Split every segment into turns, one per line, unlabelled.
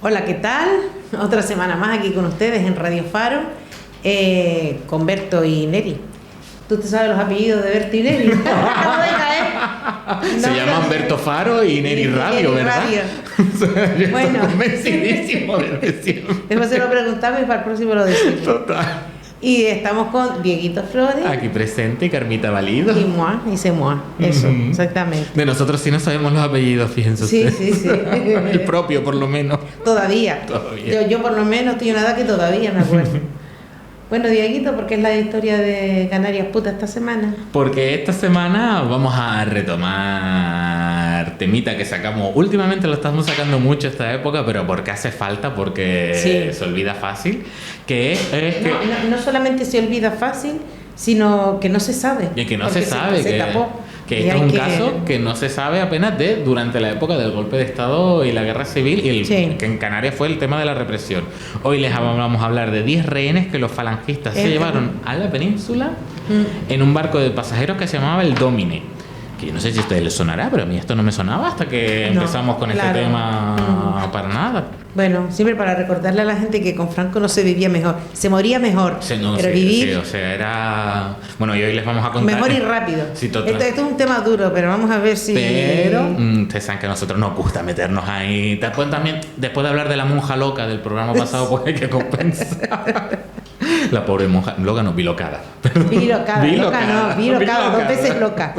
Hola, ¿qué tal? Otra semana más aquí con ustedes en Radio Faro, con Berto y Neri. ¿Tú te sabes los apellidos de Berto y Neri? Acabo de caer.
Se llaman Berto Faro y Neri Radio, ¿verdad?
Radio. Bueno,
convencidísimo de decirlo.
Después se lo preguntamos y para el próximo lo decimos.
Total.
Y estamos con Dieguito Flores.
Aquí presente, Carmita Valido.
Y moi, dice moi. Eso, exactamente.
De nosotros sí no sabemos los apellidos, fíjense ustedes.
Sí.
El propio, por lo menos.
Todavía.
Todavía.
Yo por lo menos estoy en una edad que todavía me acuerdo. Bueno, Dieguito, ¿por qué es la historia de Canarias Puta esta semana?
Porque esta semana vamos a retomar temita que sacamos. Últimamente lo estamos sacando mucho esta época, pero porque hace falta, porque se olvida fácil. Que es que...
No solamente se olvida fácil, sino que no se sabe.
Y que no se sabe.
Se tapó.
Que este es un caso que no se sabe apenas durante la época del golpe de Estado y la guerra civil, y que en Canarias fue el tema de la represión. Hoy les vamos a hablar de 10 rehenes que los falangistas se llevaron a la península en un barco de pasajeros que se llamaba el Domine. Que yo no sé si a ustedes les sonará, pero a mí esto no me sonaba hasta que empezamos con este tema para nada.
Bueno, siempre para recordarle a la gente que con Franco no se vivía mejor, se moría mejor, pero vivir...
Sí, o sea, era... Bueno, y hoy les vamos a contar...
Mejor y rápido.
Sí, total.
Esto es un tema duro, pero vamos a ver si...
Pero ustedes saben que a nosotros nos gusta meternos ahí. Después de hablar de la monja loca del programa pasado, pues hay que compensar. La pobre monja, loca no, bilocada.
Bilocada, 2 veces loca.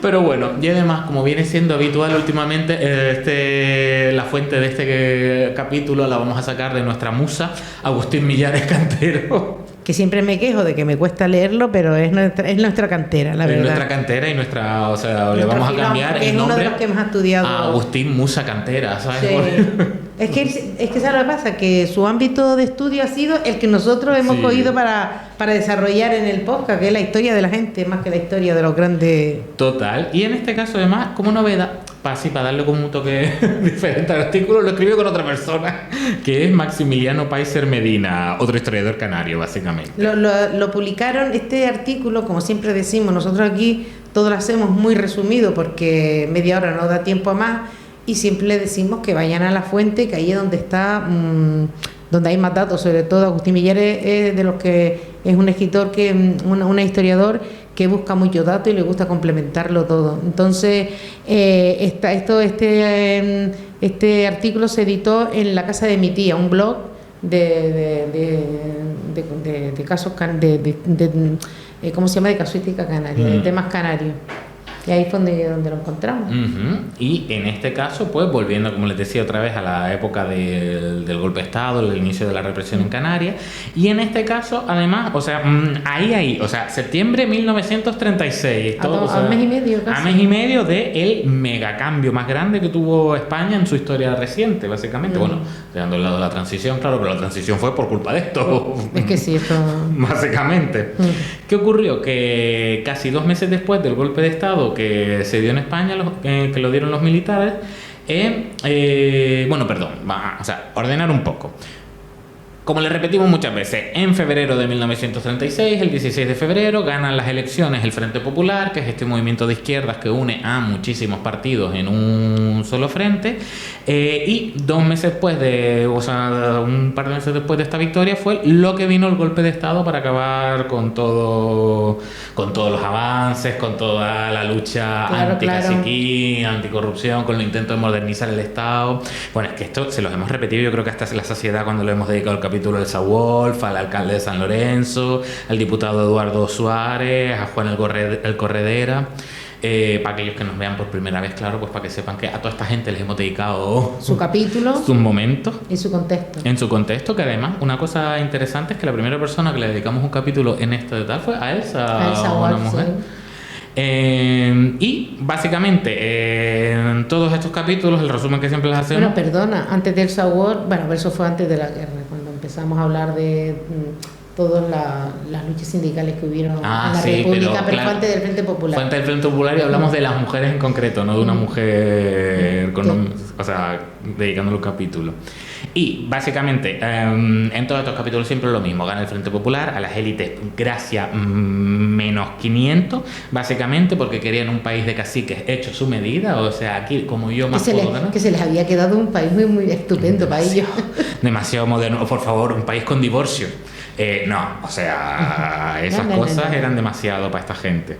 Pero bueno, y además, como viene siendo habitual últimamente, la fuente de este capítulo la vamos a sacar de nuestra musa, Agustín Millares Cantero.
Que siempre me quejo de que me cuesta leerlo, pero es nuestra cantera, la verdad.
Es nuestra cantera y nuestra, o sea, le vamos a cambiar el nombre.
Es uno de los que más ha estudiado.
A Agustín Musa Cantera, ¿sabes?
Sí. Es que ¿sabes lo que pasa? Que su ámbito de estudio ha sido el que nosotros hemos cogido para desarrollar en el podcast, que es la historia de la gente, más que la historia de los grandes...
Total. Y en este caso, además, como novedad, para darle como un toque diferente al artículo, lo escribió con otra persona, que es Maximiliano Paiser Medina, otro historiador canario, básicamente.
Lo publicaron, este artículo, como siempre decimos, nosotros aquí todo lo hacemos muy resumido porque media hora no da tiempo a más, y siempre le decimos que vayan a la fuente, que ahí es donde está, donde hay más datos. Sobre todo Agustín Millares es de los que es un escritor, un historiador que busca muchos datos y le gusta complementarlo todo. Entonces, este artículo se editó en la casa de mi tía, un blog de casos, ¿cómo se llama? De casuística canaria, de temas canarios. Y ahí fue donde lo encontramos.
Y en este caso, pues volviendo, como les decía otra vez, a la época del golpe de Estado, el inicio de la represión en Canarias. Y en este caso, además, o sea, o sea, septiembre de 1936.
A mes y medio casi.
A mes y medio del megacambio más grande que tuvo España en su historia reciente, básicamente. Bueno, dejando al lado la transición, claro, pero la transición fue por culpa de esto.
Es que sí, esto...
Básicamente. ¿Qué ocurrió? Que casi 2 meses después del golpe de Estado que se dio en España, que lo dieron los militares, ordenar un poco. Como le repetimos muchas veces, en febrero de 1936, el 16 de febrero, ganan las elecciones el Frente Popular, que es este movimiento de izquierdas que une a muchísimos partidos en un solo frente, y 2 meses después un par de meses después de esta victoria fue lo que vino el golpe de Estado para acabar con todos los avances, con toda la lucha anticaciquí, anticorrupción, con los intentos de modernizar el Estado. Bueno, es que esto se los hemos repetido, yo creo que hasta la saciedad cuando lo hemos dedicado al capítulo del Saúl, al alcalde de San Lorenzo, al diputado Eduardo Suárez, a Juan el Corredera. Para aquellos que nos vean por primera vez, claro, pues para que sepan que a toda esta gente les hemos dedicado
su capítulo,
sus momentos
y su contexto.
En su contexto, que además una cosa interesante es que la primera persona que le dedicamos un capítulo en esto de tal fue a Elsa, una mujer. Sí. Y básicamente en todos estos capítulos, el resumen que siempre les hacemos...
Bueno, perdona, antes del Saúl, eso fue antes de la guerra, cuando empezamos a hablar de todas las luchas sindicales que hubieron en la República, pero fue antes del Frente Popular.
Fue antes del Frente Popular y hablamos de las mujeres en concreto, no de una mujer o sea, dedicándole un capítulo. Y básicamente, en todos estos capítulos siempre lo mismo, gana el Frente Popular, a las élites gracia menos 500, básicamente porque querían un país de caciques hecho a su medida, o sea, aquí como yo más puedo ganar.
Que se les había quedado un país muy, muy estupendo para ellos.
Demasiado moderno, por favor, un país con divorcio. No, o sea, esas cosas eran demasiado para esta gente.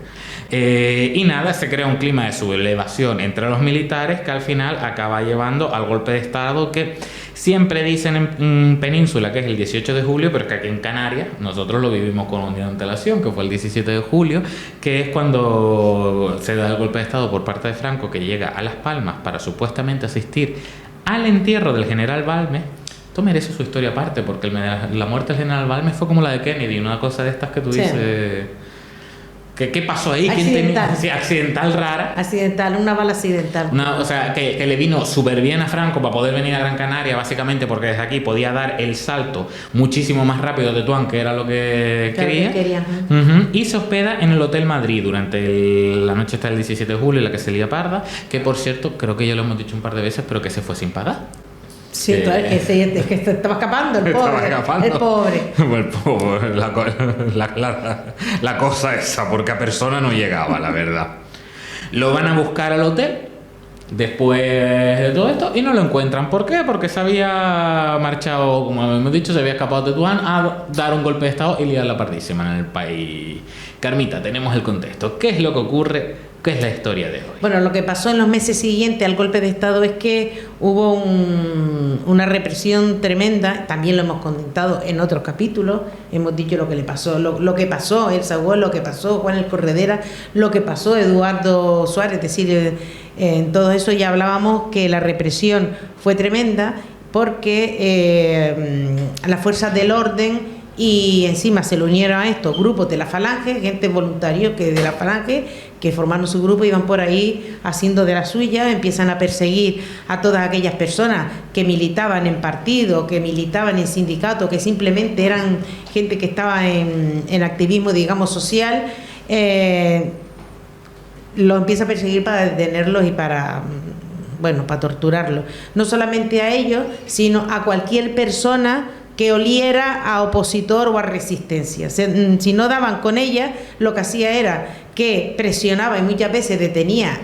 Y nada, se crea un clima de sublevación entre los militares que al final acaba llevando al golpe de Estado que siempre dicen en Península que es el 18 de julio, pero que aquí en Canarias nosotros lo vivimos con un día de antelación, que fue el 17 de julio, que es cuando se da el golpe de Estado por parte de Franco, que llega a Las Palmas para supuestamente asistir al entierro del general Balmes. Esto merece su historia aparte, porque la muerte del general Balmes fue como la de Kennedy, una cosa de estas que tú dices... ¿Qué pasó ahí? Accidental rara.
Accidental, una bala accidental.
O sea, que le vino súper bien a Franco para poder venir a Gran Canaria, básicamente porque desde aquí podía dar el salto muchísimo más rápido de Tetuán, que era lo que quería. Y se hospeda en el Hotel Madrid durante la noche hasta el 17 de julio, en la que se lía parda, que por cierto, creo que ya lo hemos dicho un par de veces, pero que se fue sin pagar.
Sí, es que se estaba escapando el pobre.
El pobre. La cosa esa, porque a persona no llegaba, la verdad. Lo van a buscar al hotel después de todo esto y no lo encuentran. ¿Por qué? Porque se había marchado, como hemos dicho, se había escapado de Tetuán a dar un golpe de estado y liar la pardísima en el país. Carmita, tenemos el contexto. ¿Qué es lo que ocurre? ¿Qué es la historia de hoy?
Bueno, lo que pasó en los meses siguientes al golpe de Estado es que hubo una represión tremenda, también lo hemos comentado en otros capítulos, hemos dicho lo que le pasó, lo que pasó Elsa Hugo, lo que pasó Juan el Corredera, lo que pasó Eduardo Suárez, es decir, en todo eso ya hablábamos que la represión fue tremenda porque las fuerzas del orden y encima se le unieron a estos grupos de la Falange, gente voluntaria que de la Falange, que formaron su grupo y iban por ahí haciendo de la suya, empiezan a perseguir a todas aquellas personas que militaban en partido, que militaban en sindicatos, que simplemente eran gente que estaba en activismo, digamos, social, los empieza a perseguir para detenerlos y para torturarlos. No solamente a ellos, sino a cualquier persona que oliera a opositor o a resistencia. Si no daban con ella, lo que hacía era que presionaba y muchas veces detenía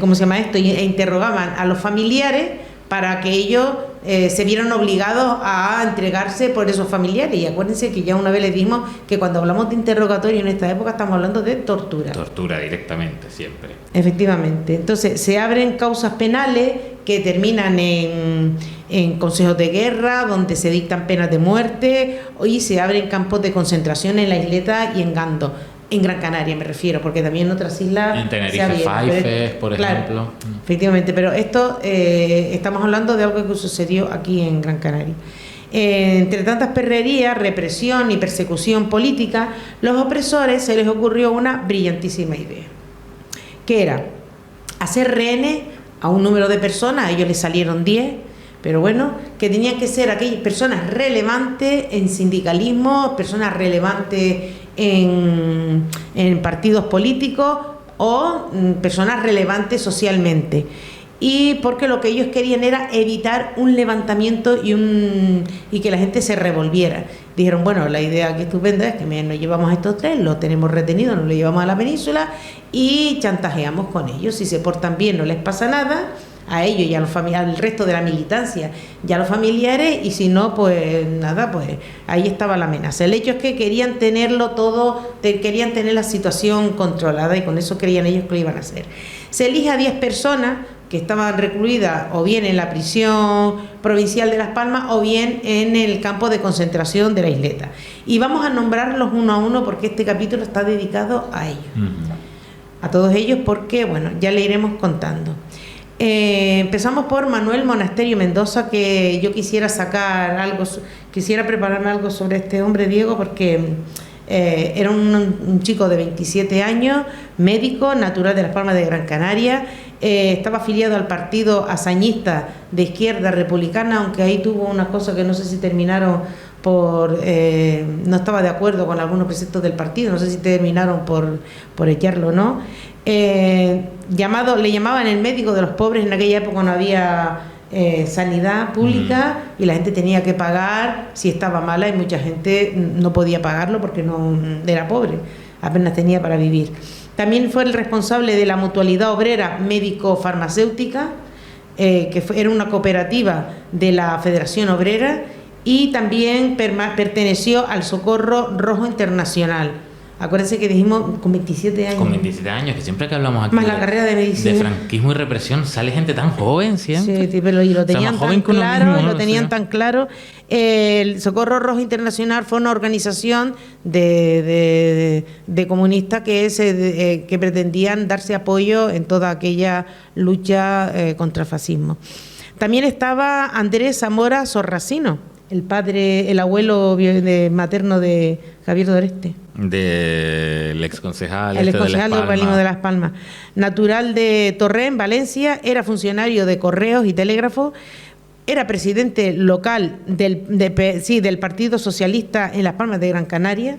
¿cómo se llama esto? E interrogaban a los familiares para que ellos se vieran obligados a entregarse por esos familiares. Y acuérdense que ya una vez les dijimos que cuando hablamos de interrogatorio en esta época estamos hablando de tortura.
Tortura directamente, siempre.
Efectivamente. Entonces se abren causas penales que terminan en consejos de guerra, donde se dictan penas de muerte, y se abren campos de concentración en la Isleta y en Gando. En Gran Canaria me refiero, porque también en otras islas...
En Tenerife, Faifes, por ejemplo.
Efectivamente, pero esto estamos hablando de algo que sucedió aquí en Gran Canaria. Entre tantas perrerías, represión y persecución política, los opresores se les ocurrió una brillantísima idea, que era hacer rehenes a un número de personas, a ellos les salieron 10, pero bueno, que tenían que ser aquellas personas relevantes en sindicalismo, personas relevantes en partidos políticos o personas relevantes socialmente. Y porque lo que ellos querían era evitar un levantamiento y que la gente se revolviera. Dijeron, bueno, la idea que estupenda es que nos llevamos a estos tres, los tenemos retenidos, nos los llevamos a la península y chantajeamos con ellos. Si se portan bien no les pasa nada, a ellos y a al resto de la militancia y a los familiares, y si no, pues nada, pues ahí estaba la amenaza. El hecho es que querían tenerlo todo, querían tener la situación controlada y con eso creían ellos que lo iban a hacer. Se elige a 10 personas que estaban recluidas o bien en la prisión provincial de Las Palmas o bien en el campo de concentración de la Isleta. Y vamos a nombrarlos uno a uno porque este capítulo está dedicado a ellos. A todos ellos porque, bueno, ya le iremos contando. Empezamos por Manuel Monasterio Mendoza, que yo quisiera sacar algo, quisiera prepararme algo sobre este hombre, Diego, porque era un chico de 27 años, médico, natural de Las Palmas de Gran Canaria, estaba afiliado al partido hazañista de izquierda republicana, aunque ahí tuvo una cosa que no sé si terminaron no estaba de acuerdo con algunos preceptos del partido, no sé si terminaron por echarlo o no. Le llamaban el médico de los pobres. En aquella época no había sanidad pública y la gente tenía que pagar si estaba mala, y mucha gente no podía pagarlo porque no era pobre, apenas tenía para vivir. También fue el responsable de la Mutualidad Obrera Médico-Farmacéutica, era una cooperativa de la Federación Obrera, y también perteneció al Socorro Rojo Internacional. Acuérdense que dijimos con 27 años.
Con 27 años, que siempre que hablamos aquí
más la carrera de medicina,
de franquismo y represión, sale gente tan joven siempre.
Sí, pero y lo tenían tan claro, lo tenían tan claro. El Socorro Rojo Internacional fue una organización de comunistas que pretendían darse apoyo en toda aquella lucha contra el fascismo. También estaba Andrés Zamora Sorracino, el abuelo materno de Javier Doreste.
Del exconcejal
de urbanismo de Las Palmas. Natural de Torrent, Valencia, era funcionario de correos y telégrafo, era presidente local del Partido Socialista en Las Palmas de Gran Canaria.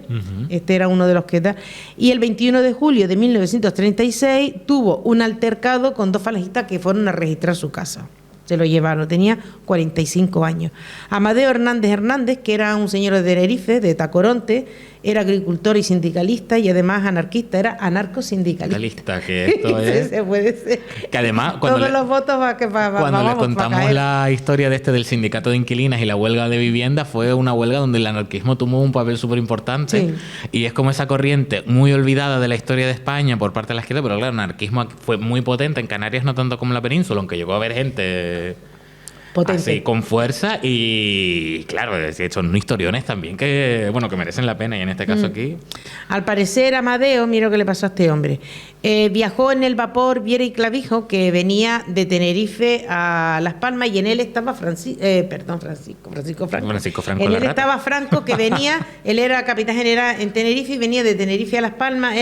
Este era uno de los que da. Y el 21 de julio de 1936 tuvo un altercado con dos falangistas que fueron a registrar su casa. Se lo llevaron, tenía 45 años. Amadeo Hernández, que era un señor de Tenerife, de Tacoronte, era agricultor y sindicalista, y además anarquista, era anarcosindicalista.
Que esto es...
Se puede ser.
Que además...
Todos los votos
cuando les contamos la historia del sindicato de inquilinas y la huelga de vivienda, fue una huelga donde el anarquismo tomó un papel súper importante. Sí. Y es como esa corriente muy olvidada de la historia de España por parte de la izquierda, pero claro, el anarquismo fue muy potente en Canarias, no tanto como en la península, aunque llegó a haber gente... potente. Así, con fuerza, y claro, de hecho son historiones también que merecen la pena, y en este caso aquí...
Al parecer Amadeo, mira lo que le pasó a este hombre, viajó en el vapor Viera y Clavijo, que venía de Tenerife a Las Palmas, y en él estaba Francisco Franco. En él estaba Franco, que venía, él era capitán general en Tenerife y venía de Tenerife a Las Palmas.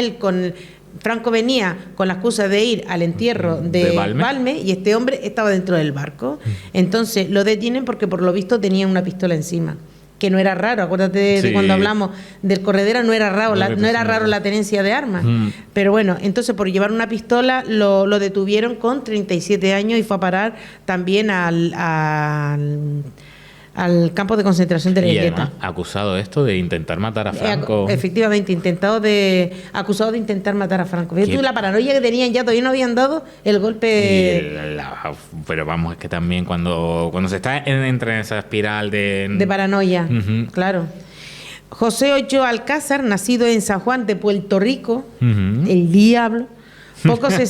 Franco venía con la excusa de ir al entierro de Balme, y este hombre estaba dentro del barco. Entonces lo detienen porque por lo visto tenía una pistola encima, que no era raro. Acuérdate de cuando hablamos del Corredera, no era raro la tenencia de armas. Pero bueno, entonces por llevar una pistola lo detuvieron con 37 años y fue a parar también al campo de concentración de la Guingueta.
Acusado de intentar matar a Franco.
Efectivamente, acusado de intentar matar a Franco. Fíjate tú la paranoia que tenían, ya todavía no habían dado el golpe.
Pero vamos, es que también cuando se está entra en esa espiral de
paranoia, claro. José Ochoa Alcázar, nacido en San Juan de Puerto Rico, el diablo. Poco se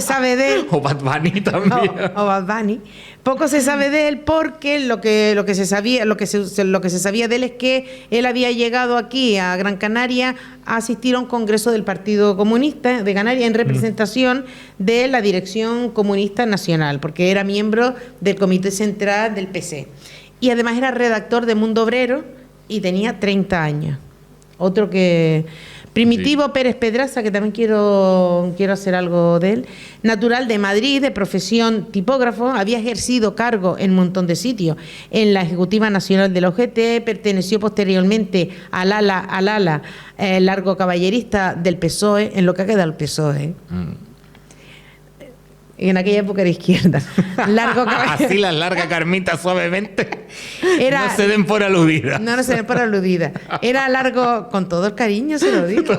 sabe de él.
O Bad Bunny también.
O Bad Bunny. Poco se sabe de él porque lo que se sabía de él es que él había llegado aquí a Gran Canaria a asistir a un congreso del Partido Comunista de Canarias en representación de la Dirección Comunista Nacional, porque era miembro del Comité Central del PC. Y además era redactor de Mundo Obrero y tenía 30 años. Otro que... Primitivo Pérez Pedraza, que también quiero hacer algo de él. Natural de Madrid, de profesión tipógrafo, había ejercido cargo en un montón de sitios. En la Ejecutiva Nacional de la UGT, perteneció posteriormente al ala largo caballerista del PSOE, en lo que ha quedado el PSOE. En aquella época era izquierda.
Así la larga Carmita suavemente. No se den por aludida.
No se den por aludida. Era largo, con todo el cariño se lo digo.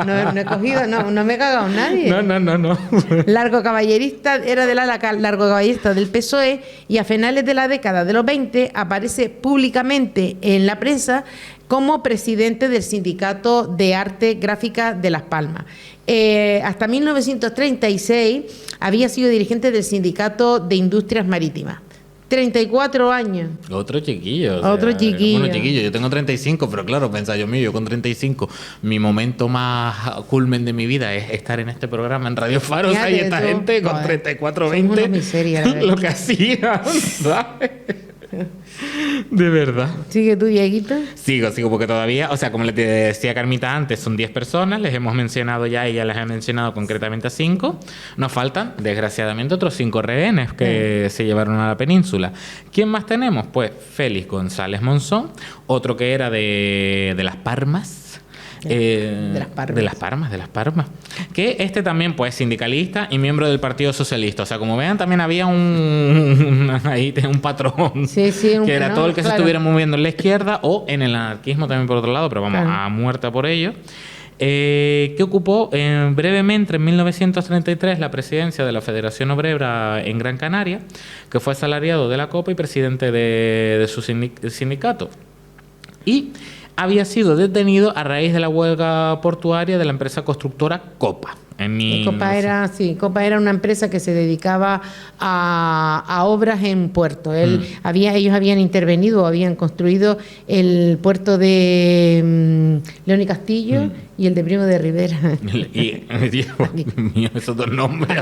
No he cogido, no me he cagado nadie.
No.
Largo caballerista, era del ala largo caballerista del PSOE, y a finales de la década de los 20 aparece públicamente en la prensa como presidente del Sindicato de Arte Gráfica de Las Palmas. Hasta 1936 había sido dirigente del Sindicato de Industrias Marítimas. 34 años.
Otro chiquillo.
Bueno,
chiquillo, yo tengo 35, pero claro, pensaba yo con 35, mi momento más culmen de mi vida es estar en este programa en Radio Faro. Y esta gente con 34, 20,
miseria,
lo que hacían, ¿sabes? De verdad.
¿Sigue tú, Dieguito?
Sigo, porque todavía, o sea, como les decía Carmita antes, son 10 personas, les hemos mencionado ya, ella les ha mencionado concretamente a 5. Nos faltan, desgraciadamente, otros 5 rehenes que se llevaron a la península. ¿Quién más tenemos? Pues Félix González Monzón, otro que era de Las Palmas. De las Palmas. Que este también, pues, sindicalista y miembro del Partido Socialista. O sea, como vean, también había ahí un patrón.
Sí,
que era todo el que se estuviera moviendo en la izquierda o en el anarquismo también por otro lado, pero vamos, a muerte por ello. Que ocupó brevemente en 1933 la presidencia de la Federación Obrera en Gran Canaria, que fue asalariado de la COPA y presidente de su sindicato. Y había sido detenido a raíz de la huelga portuaria de la empresa constructora Copa.
Copa era una empresa que se dedicaba a obras en puerto. Ellos habían intervenido, habían construido el puerto de León y Castillo y el de Primo de Rivera.
Dios mío, esos dos nombres.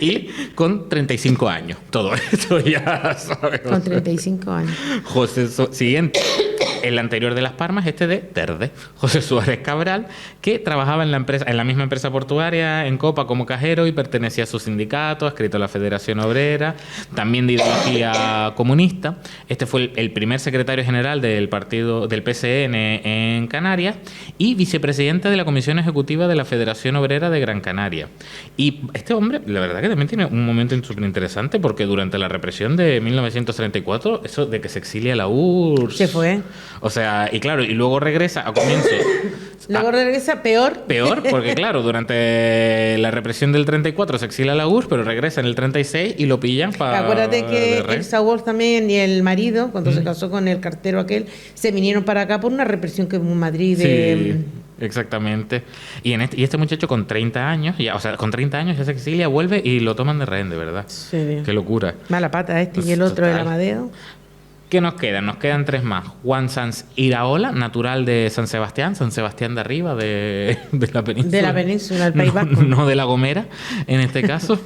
Y con 35 años. Todo esto ya sabes.
Con 35 años.
Siguiente. El anterior de Las Palmas, de Terde, José Suárez Cabral, que trabajaba en la misma empresa portuaria, en Copa, como cajero, y pertenecía a su sindicato, adscrito a la Federación Obrera, también de ideología comunista. Este fue el primer secretario general del partido del PCN en Canarias y vicepresidente de la Comisión Ejecutiva de la Federación Obrera de Gran Canaria. Y este hombre, la verdad que también tiene un momento súper interesante, porque durante la represión de 1934, eso de que se exilia la URSS...
Se fue.
O sea, y claro, y luego regresa a comienzo.
Luego regresa peor.
Peor, porque claro, durante la represión del 34 se exila a la URSS, pero regresa en el 36 y lo pillan para...
Acuérdate que el Saúl también y el marido, cuando se casó con el cartero aquel, se vinieron para acá por una represión que hubo en Madrid de...
Sí. Exactamente. Y este muchacho con 30 años, con 30 años ya se exilia, vuelve y lo toman de rehén, de verdad.
Sí.
Qué locura.
Mala pata y el otro, el Amadeo.
¿Qué nos quedan? Nos quedan 3 más. Juan Sanz Iraola, natural de San Sebastián de arriba, de la península.
De la península, el País Vasco.
No de La Gomera, en este caso.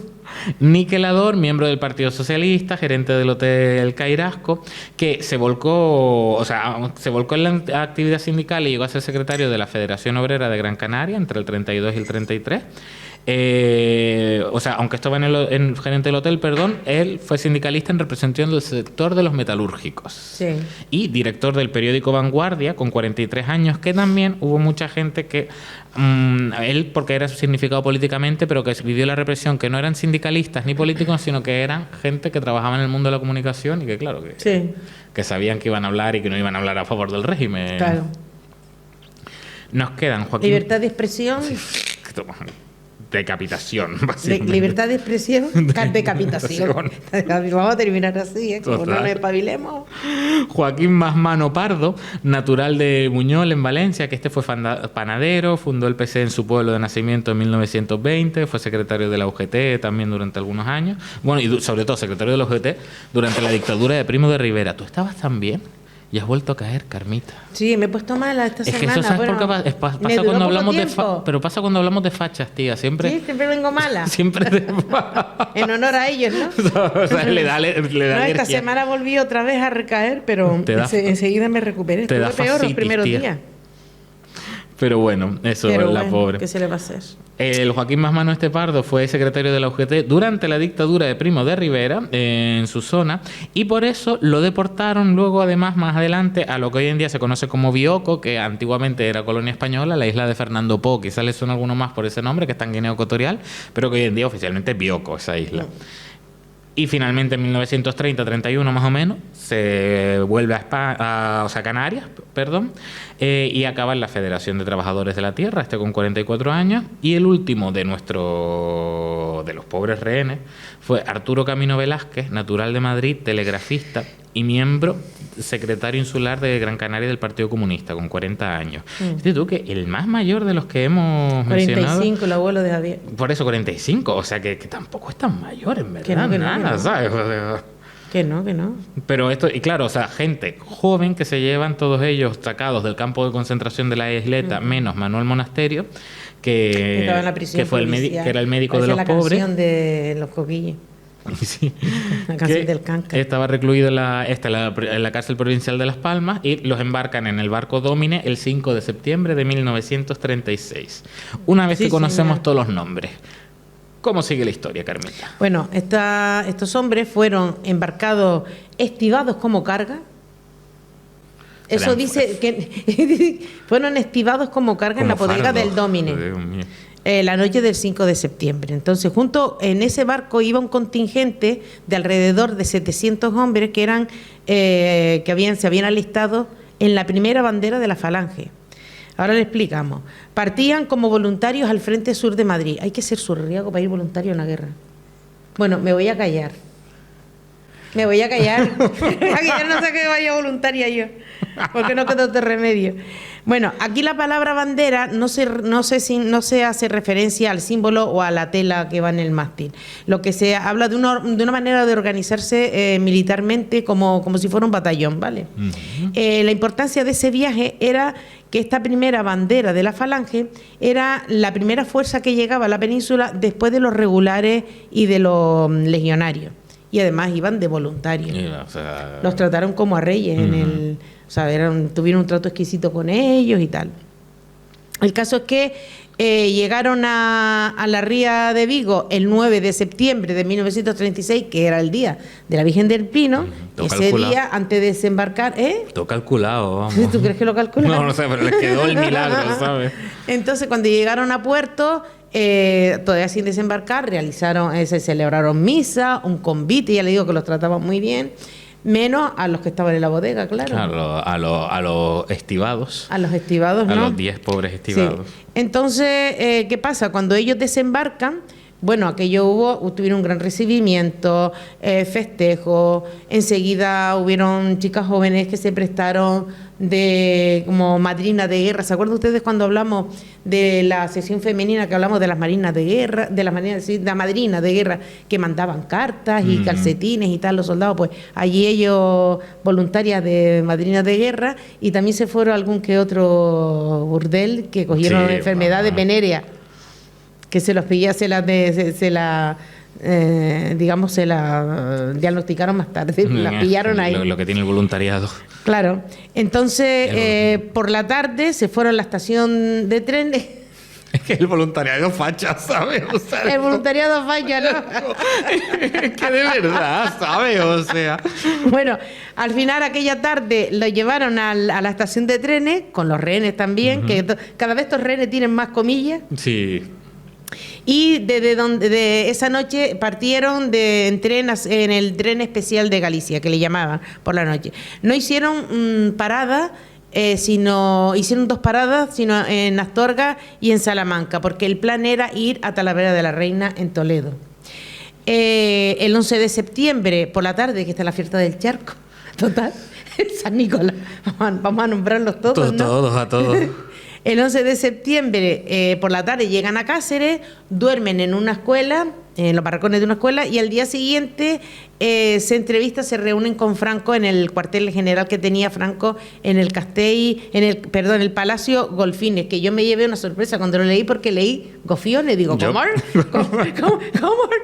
Níquel Ador, miembro del Partido Socialista, gerente del Hotel Cairasco, que se volcó en la actividad sindical y llegó a ser secretario de la Federación Obrera de Gran Canaria entre el 32 y el 33. Aunque estaba en gerente del hotel, él fue sindicalista en representación del sector de los metalúrgicos.
Sí.
Y director del periódico Vanguardia con 43 años, que también hubo mucha gente que él, porque era significado políticamente, pero que vivió la represión, que no eran sindicalistas ni políticos, sino que eran gente que trabajaba en el mundo de la comunicación y que claro, que sabían que iban a hablar y que no iban a hablar a favor del régimen.
Claro.
Nos quedan, Joaquín.
Libertad de expresión.
Decapitación,
básicamente. Libertad de expresión, decapitación. Vamos a terminar así, como no nos espabilemos.
Joaquín Masmano Pardo, natural de Buñol, en Valencia, que fue panadero, fundó el PC en su pueblo de nacimiento en 1920, fue secretario de la UGT también durante algunos años. Bueno, y sobre todo secretario de la UGT durante la dictadura de Primo de Rivera. ¿Tú estabas también? Y has vuelto a caer, Carmita.
Sí, me he puesto mala esta semana.
Es que eso sabes por qué pasa cuando hablamos pero pasa cuando hablamos de fachas, tía. Siempre.
Sí, siempre vengo mala.
Siempre
en honor a ellos, ¿no?
O sea, le da
esta semana volví otra vez a recaer, pero enseguida me recuperé. Estuve peor los primeros días.
Pero bueno, eso, la pobre.
¿Qué se le va a hacer?
El Joaquín Masmano Pardo fue secretario de la UGT durante la dictadura de Primo de Rivera en su zona y por eso lo deportaron luego, además, más adelante a lo que hoy en día se conoce como Bioko, que antiguamente era colonia española, la isla de Fernando Poo. Quizás le suena alguno más por ese nombre, que está en Guinea Ecuatorial, pero que hoy en día oficialmente es Bioko, esa isla. Y finalmente en 1930-31 más o menos se vuelve a Canarias, y acaba en la Federación de Trabajadores de la Tierra, con 44 años. Y el último de los pobres rehenes fue Arturo Camino Velázquez, natural de Madrid, telegrafista y miembro secretario insular de Gran Canaria del Partido Comunista, con 40 años. Fíjate tú que el más mayor de los que hemos
45,
mencionado...
el abuelo de Javier.
Por eso 45, o sea que tampoco es tan mayor, en verdad.
Que no.
¿Sabes?
Que no.
Pero esto, y claro, gente joven que se llevan todos ellos sacados del campo de concentración de la isleta, menos Manuel Monasterio, que era el médico de los pobres.
La canción de los coquillos.
Sí.
La canción
Que
del canca.
estaba recluido en la cárcel provincial de Las Palmas y los embarcan en el barco Dómine el 5 de septiembre de 1936. Una vez
Sí,
que conocemos
señor.
todos los nombres, ¿cómo sigue la historia, Carmita?
Bueno, estos hombres fueron embarcados, estivados como carga. Eso
Eran-
dice que fueron estivados como carga en la
Como
bodega
fardo.
del Dómine.
Dios mío.
La noche del 5 de septiembre. Entonces, junto en ese barco iba un contingente de alrededor de 700 hombres que eran se habían alistado en la primera bandera de la Falange. Ahora le explicamos. Partían como voluntarios al Frente Sur de Madrid. Hay que ser surriago para ir voluntario en la guerra. Bueno, me voy a callar. Me voy a callar. Aquí ya no sé que vaya voluntaria yo, porque no quedó otro remedio. Bueno, aquí la palabra bandera no se hace referencia al símbolo o a la tela que va en el mástil. Lo que se habla de una manera de organizarse militarmente como si fuera un batallón, ¿vale?
Ujú.
La importancia de ese viaje era que esta primera bandera de la Falange era la primera fuerza que llegaba a la península después de los regulares y de los legionarios. Y además iban de voluntarios.
O sea,
Los trataron como a reyes o sea, tuvieron un trato exquisito con ellos y tal. El caso es que llegaron a la ría de Vigo el 9 de septiembre de 1936, que era el día de la Virgen del Pino.
Todo
Ese
calculado.
día, antes de desembarcar,
todo calculado, vamos.
¿tú crees que lo calcularon?
No sé, pero les quedó el milagro, ¿sabes?
Entonces, cuando llegaron a puerto, todavía sin desembarcar, se celebraron misa, un convite, ya le digo que los trataban muy bien, menos a los que estaban en la bodega, claro.
A los estivados.
A los estivados,
A
¿no?
los 10 pobres
Sí.
estivados.
Entonces, ¿qué pasa? Cuando ellos desembarcan, bueno, tuvieron un gran recibimiento, festejo, enseguida hubieron chicas jóvenes que se prestaron como madrinas de guerra. ¿Se acuerdan ustedes cuando hablamos de la sección femenina, que hablamos de las marinas de guerra, de las madrinas de guerra que mandaban cartas y calcetines y tal, los soldados? Pues allí ellos, voluntarias de madrinas de guerra, y también se fueron algún que otro burdel que cogieron
Sí,
enfermedades
ajá.
venéreas, que se los pilló, se la diagnosticaron más tarde, la pillaron ahí.
Lo que tiene el voluntariado.
Claro. Entonces, por la tarde se fueron a la estación de trenes.
Es que el voluntariado facha, ¿sabes? O sea,
El voluntariado falla, ¿no?
es que de verdad, ¿sabes? O sea...
Bueno, al final aquella tarde lo llevaron a la estación de trenes, con los rehenes también, que cada vez estos rehenes tienen más comillas.
Sí.
Y de esa noche partieron en el tren especial de Galicia, que le llamaban por la noche. No hicieron parada, hicieron 2 paradas, sino en Astorga y en Salamanca, porque el plan era ir a Talavera de la Reina en Toledo. El 11 de septiembre por la tarde, que está la fiesta del charco, total, San Nicolás, vamos a nombrarlos todos, ¿no?
A todos.
El 11 de septiembre por la tarde llegan a Cáceres, duermen en una escuela, en los barracones de una escuela, y al día siguiente se reúnen con Franco en el cuartel general que tenía Franco en el el Palacio Golfines, que yo me llevé una sorpresa cuando lo leí, porque leí Gofiones, digo, ¿cómo? ¿Cómo?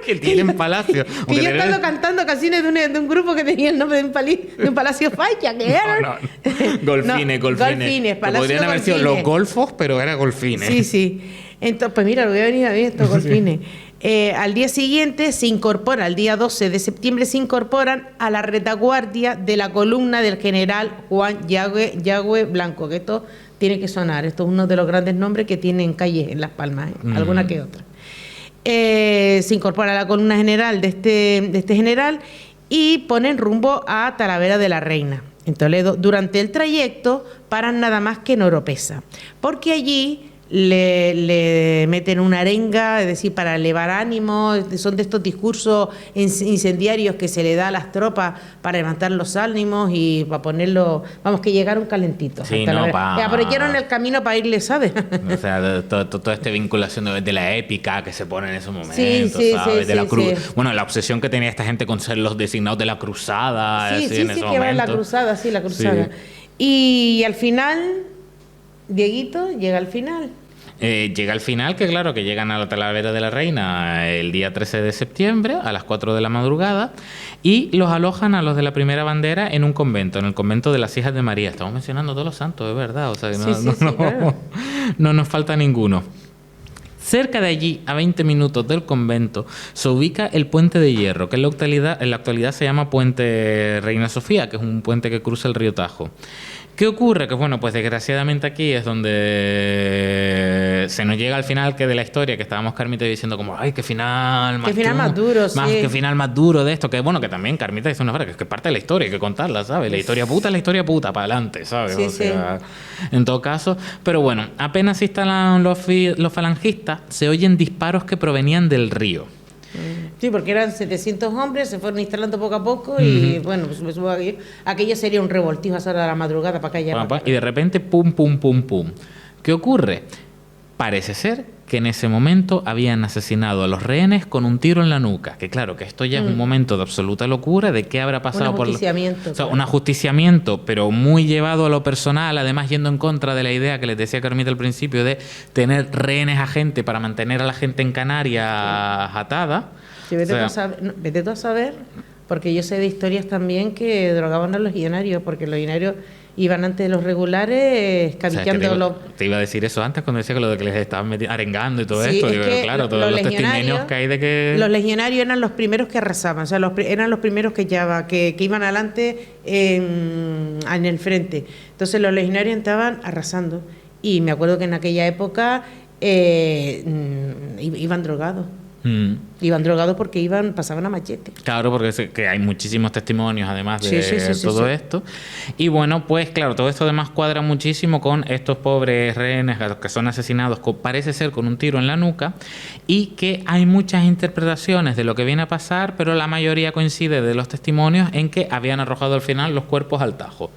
Que tienen palacio.
Que yo estaba cantando canciones de un grupo que tenía el nombre de un palacio falla, que era.
No. Golfines.
Golfines,
Que
Palacio
podrían haber sido
Golfines.
los golfos, pero era golfines.
Sí, sí. Entonces, pues mira, lo voy a venir a ver estos golfines. Al día siguiente al día 12 de septiembre, se incorporan a la retaguardia de la columna del general Juan Yagüe Blanco, que esto tiene que sonar, esto es uno de los grandes nombres que tienen calles en Las Palmas, alguna que otra. Se incorpora a la columna general de este general y ponen rumbo a Talavera de la Reina, en Toledo. Durante el trayecto paran nada más que en Oropesa, porque allí le meten una arenga, es decir, para elevar ánimo. Son de estos discursos incendiarios que se le da a las tropas para levantar los ánimos y para ponerlo, vamos, que llegaron calentitos.
Sí, no,
aprovecharon el camino para irle, ¿sabes?
O sea, toda esta vinculación de la épica que se pone en esos momentos,
Sí,
¿sabes? De la cruz.
sí.
Bueno, la obsesión que tenía esta gente con ser los designados de la cruzada.
Sí,
así,
sí,
en
sí,
ese
que va en la
momento.
cruzada, sí, la cruzada.
Sí.
Y al final, Dieguito llega al final.
Llega al final, que claro, que llegan a la Talavera de la Reina el día 13 de septiembre a las 4 de la madrugada y los alojan a los de la primera bandera en un convento, en el convento de las Hijas de María. Estamos mencionando todos los santos, es verdad, o sea,
Claro.
no nos falta ninguno. Cerca de allí, a 20 minutos del convento, se ubica el Puente de Hierro, que en la actualidad se llama Puente Reina Sofía, que es un puente que cruza el río Tajo. ¿Qué ocurre? Que bueno, pues desgraciadamente aquí es donde se nos llega al final que de la historia, que estábamos Carmita diciendo como, ay, qué final más
duro, sí.
Qué final más duro de esto, que bueno, que también Carmita dice una frase, que es que parte de la historia, hay que contarla, ¿sabes? La historia puta, para adelante, ¿sabes?
Sí,
o sea, en todo caso, pero bueno, apenas se instalan los falangistas, se oyen disparos que provenían del río.
Sí, porque eran 700 hombres, se fueron instalando poco a poco y bueno, pues aquello sería un revoltijo a esa hora de la madrugada para acá
y de repente, pum, pum, pum, pum. ¿Qué ocurre? Parece ser que en ese momento habían asesinado a los rehenes con un tiro en la nuca. Que claro, que esto ya es un momento de absoluta locura, de qué habrá pasado
un ajusticiamiento.
O sea, un ajusticiamiento, pero muy llevado a lo personal, además yendo en contra de la idea que les decía Carmita al principio de tener rehenes a gente para mantener a la gente en Canarias atada.
Sí, vete tú a saber, porque yo sé de historias también que drogaban a los legionarios, porque los legionarios iban antes de los regulares caviqueando
te iba a decir eso antes cuando decía que lo de que les estaban arengando y todo
sí,
esto.
Es
digo,
que
claro, todos los testimonios que hay de que...
Los legionarios eran los primeros que arrasaban, o sea, eran los primeros que iban adelante en el frente. Entonces los legionarios estaban arrasando. Y me acuerdo que en aquella época iban drogados. Iban drogados porque pasaban a machete.
Claro, porque que hay muchísimos testimonios además de todo esto. Y bueno, pues claro, todo esto además cuadra muchísimo con estos pobres rehenes que son asesinados, parece ser con un tiro en la nuca, y que hay muchas interpretaciones de lo que viene a pasar, pero la mayoría coincide de los testimonios en que habían arrojado al final los cuerpos al Tajo.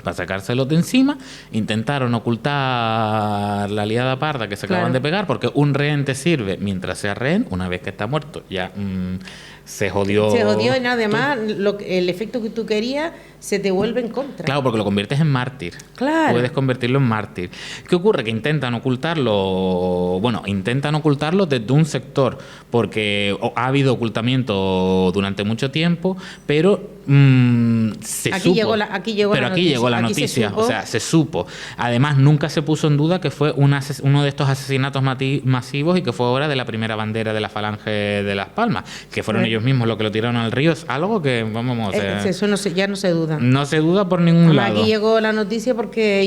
Para sacárselos de encima, intentaron ocultar la liada parda que se acaban de pegar, porque un rehén te sirve mientras sea rehén, una vez que está muerto ya se jodió.
Se jodió y además el efecto que tú querías se te vuelve en contra.
Claro, porque lo conviertes en mártir.
Claro.
Puedes convertirlo en mártir. ¿Qué ocurre? Que intentan ocultarlo desde un sector, porque ha habido ocultamiento durante mucho tiempo, pero aquí llegó la noticia, o sea, se supo. Además, nunca se puso en duda que fue uno de estos asesinatos masivos y que fue obra de la primera bandera de la Falange de Las Palmas, que fueron ellos mismos los que lo tiraron al río. Es algo que,
eso ya no se duda.
No se duda por ningún lado.
Aquí llegó la noticia porque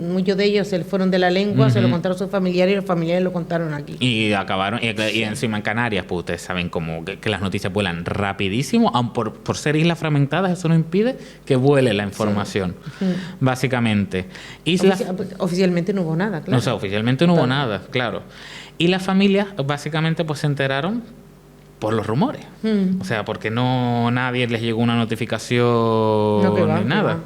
muchos de ellos se fueron de la lengua, se lo contaron a sus familiares y los familiares lo contaron aquí.
Y acabaron, y encima en Canarias, pues ustedes saben como que las noticias vuelan rapidísimo, aunque por ser islas fragmentadas, eso no impide que vuele la información, básicamente.
Oficialmente no hubo nada, claro.
O sea, oficialmente no hubo nada, claro. Y las familias básicamente pues se enteraron por los rumores. O sea, porque nadie les llegó una notificación ni nada.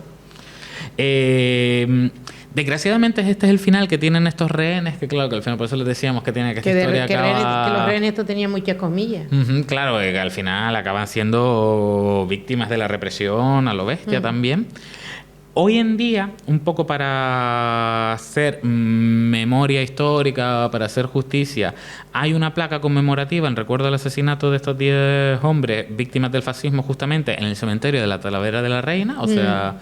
Desgraciadamente este es el final que tienen estos rehenes, que claro, que al final por eso les decíamos que tiene que esta historia acaba...
que los rehenes estos tenían muchas comillas.
Claro, que al final acaban siendo víctimas de la represión a lo bestia también. Hoy en día, un poco para hacer memoria histórica, para hacer justicia, hay una placa conmemorativa en recuerdo al asesinato de estos 10 hombres víctimas del fascismo justamente en el cementerio de la Talavera de la Reina, o sea...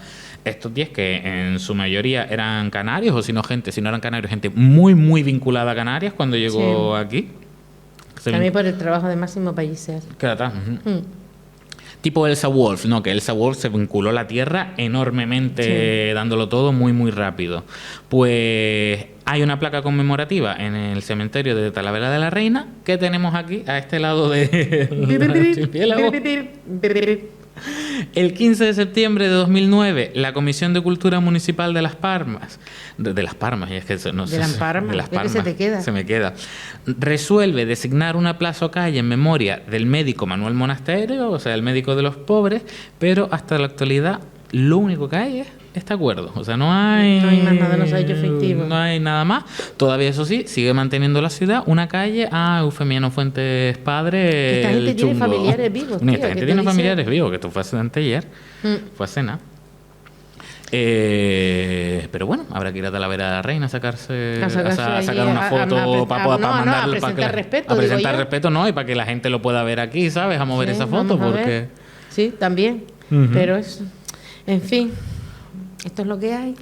Estos 10 que en su mayoría eran canarios, o si no eran canarios, gente muy, muy vinculada a Canarias cuando llegó aquí.
También por el trabajo de Máximo Pellicer.
Claro, tipo Elsa Wolf, ¿no? Que Elsa Wolf se vinculó a la tierra enormemente, dándolo todo muy, muy rápido. Pues hay una placa conmemorativa en el cementerio de Talavera de la Reina que tenemos aquí, a este lado del archipiélago. El 15 de septiembre de 2009, la Comisión de Cultura Municipal de Las Palmas, de Las Palmas, y es que no sé,
de Las Palmas, se te queda.
Se me queda, resuelve designar una plaza o calle en memoria del médico Manuel Monasterio, o sea, el médico de los pobres, pero hasta la actualidad lo único que hay es este acuerdo, o sea, no hay
más nada, no se ha hecho efectivo.
No hay nada más. Todavía, eso sí, sigue manteniendo la ciudad una calle a Eufemiano Fuentes Padre.
Esta gente tiene familiares vivos, tío.
Esta gente tiene familiares vivos, que esto fue hace anteayer, fue hace nada. Pero bueno, habrá que ir a Talavera de la Reina a sacar
allí
una foto para mandarlo.
A presentar respeto.
A presentar respeto, no, y para que la gente lo pueda ver aquí, ¿sabes? A mover esa foto, porque...
Sí, también. Pero eso, en fin, esto es lo que hay.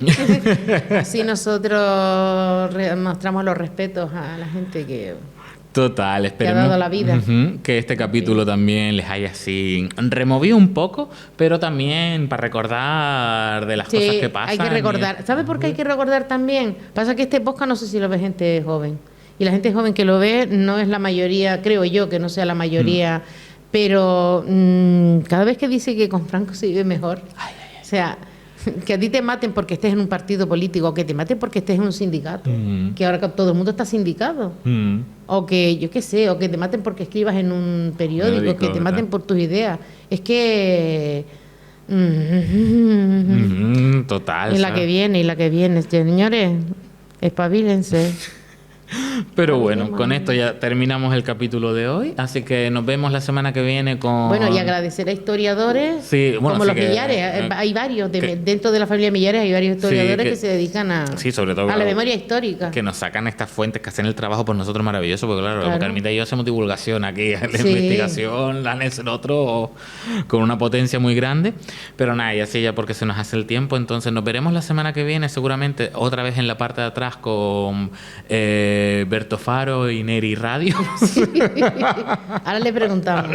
Así nosotros mostramos los respetos a la gente que...
Total, esperemos
ha dado la vida.
Que este capítulo también les haya así removido un poco, pero también para recordar de las cosas que pasan.
Hay que recordar. ¿Sabes por qué hay que recordar también? Pasa que este podcast no sé si lo ve gente joven. Y la gente joven que lo ve no es la mayoría, creo yo que no sea la mayoría, pero cada vez que dice que con Franco se vive mejor, o sea... Que a ti te maten porque estés en un partido político, o que te maten porque estés en un sindicato, que ahora todo el mundo está sindicado, o que, yo qué sé, o que te maten porque escribas en un periódico, que te maten por tus ideas. Es que...
Total.
Y la que viene, señores, espabilense.
Pero bueno, con esto ya terminamos el capítulo de hoy, así que nos vemos la semana que viene con...
Bueno, y agradecer a historiadores como los Millares. Hay varios, dentro de la familia Millares hay varios historiadores que se dedican
sobre todo,
a la memoria histórica.
Que nos sacan estas fuentes, que hacen el trabajo por nosotros maravilloso, porque claro. Carmita y yo hacemos divulgación aquí, la investigación, la el otro, con una potencia muy grande. Pero nada, y así ya porque se nos hace el tiempo, entonces nos veremos la semana que viene, seguramente otra vez en la parte de atrás con... Berto Faro y Neri Radio.
Sí. Ahora le preguntamos.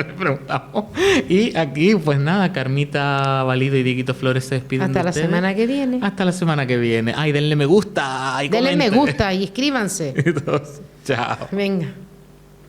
Y aquí, pues nada, Carmita Valido y Dieguito Flores se despiden.
Hasta la semana que viene.
Hasta la semana que viene. Ay, denle me gusta.
Denle me gusta y escríbanse.
Chao.
Venga.